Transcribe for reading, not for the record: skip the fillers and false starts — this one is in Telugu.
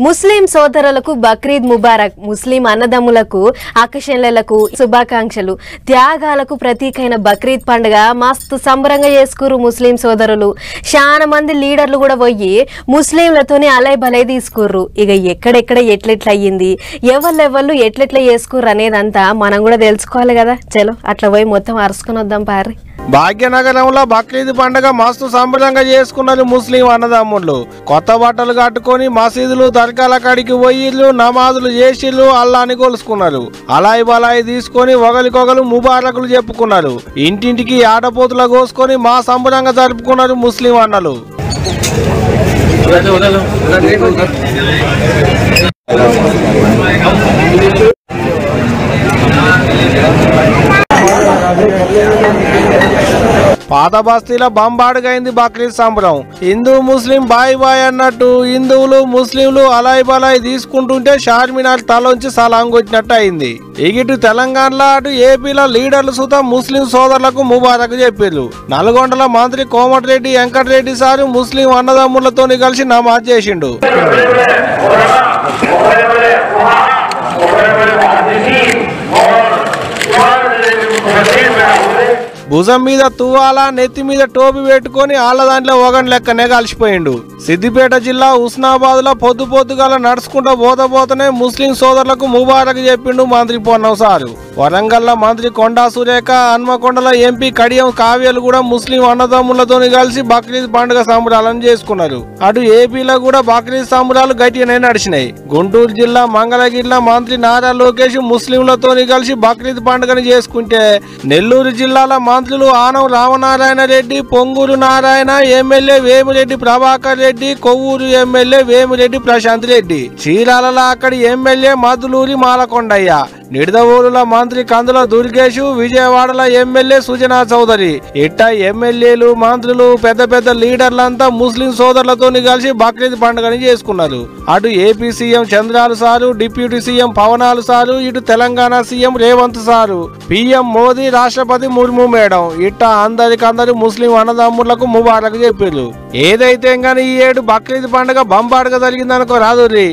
ముస్లిం సోదరులకు బక్రీద్ ముబారక్. ముస్లిం అన్నదమ్ములకు ఆకర్షణలకు శుభాకాంక్షలు. త్యాగాలకు ప్రతీకైన బక్రీద్ పండుగ మస్తు సంబరంగా చేసుకురు ముస్లిం సోదరులు. చాలా మంది లీడర్లు కూడా పోయి ముస్లింలతోనే అలై బలై తీసుకుర్రు. ఇక ఎక్కడెక్కడ ఎట్లెట్లా అయ్యింది, ఎవరు ఎట్లెట్లా చేసుకుర్రు అనేదంతా మనం కూడా తెలుసుకోవాలి కదా. చలో అట్లా పోయి మొత్తం అరుసుకుని వద్దాం పారి. భాగ్యనగరంలో బక్రీద్ పండుగ మస్తు సంబరంగా చేసుకున్నారు ముస్లిం అన్నదమ్ముళ్ళు. కొత్త బట్టలు కట్టుకొని మసీదులు దర్గాల కాడికి పోయిళ్ళు, నమాజులు చేసిళ్ళు, అల్లాని కొలుసుకున్నారు. అలాయి బలాయి తీసుకొని ఒకరికొకరు ముబారకులు చెప్పుకున్నారు. ఇంటింటికి ఆడపోతుల కోసుకొని మా సంబరంగా జరుపుకున్నారు ముస్లిం అన్నలు. పాత బస్తీలో బంబాడుగైంది బక్రీద్ సంబరం. హిందూ ముస్లిం బాయ్ బాయ్ అన్నట్టు హిందువులు ముస్లింలు అలాయి బలాయి తీసుకుంటుంటే చార్మినార్ తలోంచి సలాం కొట్టినట్టు అయింది. ఇటు తెలంగాణలో అటు ఏపీలో లీడర్లు సుతం ముస్లిం సోదరులకు ముబారక్ చెప్పారు. నల్గొండల మంత్రి కోమటిరెడ్డి వెంకటరెడ్డి సారు ముస్లిం అన్నదమ్ములతో కలిసి నమాజ్ చేసిండు. భుజం మీద తువ్వాల, నెత్తి మీద టోపీ పెట్టుకుని ఆళ్ల దాంట్లో ఒగన్ లెక్కనే కలిసిపోయిండు. సిద్దిపేట జిల్లా హుస్నాబాద్ లో పొద్దుగాల నడుచుకుంటూ పోతనే ముస్లిం సోదరులకు ముబారక్ చెప్పిండు మంత్రి పొన్నం సారు. వరంగల్ మంత్రి కొండా సురేఖ, హన్మకొండల ఎంపీ కడియం కావ్యలు కూడా ముస్లిం అన్నదమ్ములతో కలిసి బక్రీద్ పండుగ సంబరాలను చేసుకున్నారు. అటు ఏపీలో కూడా బక్రీద్ సంబరాలు గట్టిగానే నడిచినాయి. గుంటూరు జిల్లా మంగళగిరిలో మంత్రి నారా లోకేష్ ముస్లింలతో కలిసి బక్రీద్ పండుగను చేసుకుంటే, నెల్లూరు జిల్లాలో మంత్రులు ఆనం రామనారాయణ రెడ్డి, పొంగూరు నారాయణ, ఎమ్మెల్యే వేమిరెడ్డి ప్రభాకర్ రెడ్డి, కొవ్వూరు ఎమ్మెల్యే వేమిరెడ్డి ప్రశాంత్ రెడ్డి, చీరాలలో అక్కడి ఎమ్మెల్యే మధులూరి మాలకొండయ్య, నిడదవోలుల మంత్రి కందుల దుర్గేష్, విజయవాడల ఎమ్మెల్యే సుజనా చౌదరి, ఇట్టా ఎమ్మెల్యేలు మంత్రులు పెద్ద లీడర్లంతా ముస్లిం సోదరులతో కలిసి బక్రీద్ పండుగని చేసుకున్నారు. అటు ఏపీ సీఎం చంద్రాలు సారు, డిప్యూటీ సీఎం పవనాలు సారు, ఇటు Telangana CM Revanth sir, PM Modi, రాష్ట్రపతి ముర్ము మేడం, ఇట్టా అందరికందరూ ముస్లిం అన్నదమ్ములకు ముబారక్ చెప్పారు. ఏదైతే గానీ ఈ ఏడు బక్రీద్ పండుగ బంబాడుగా జరిగిందనుకో రాదుర్రి.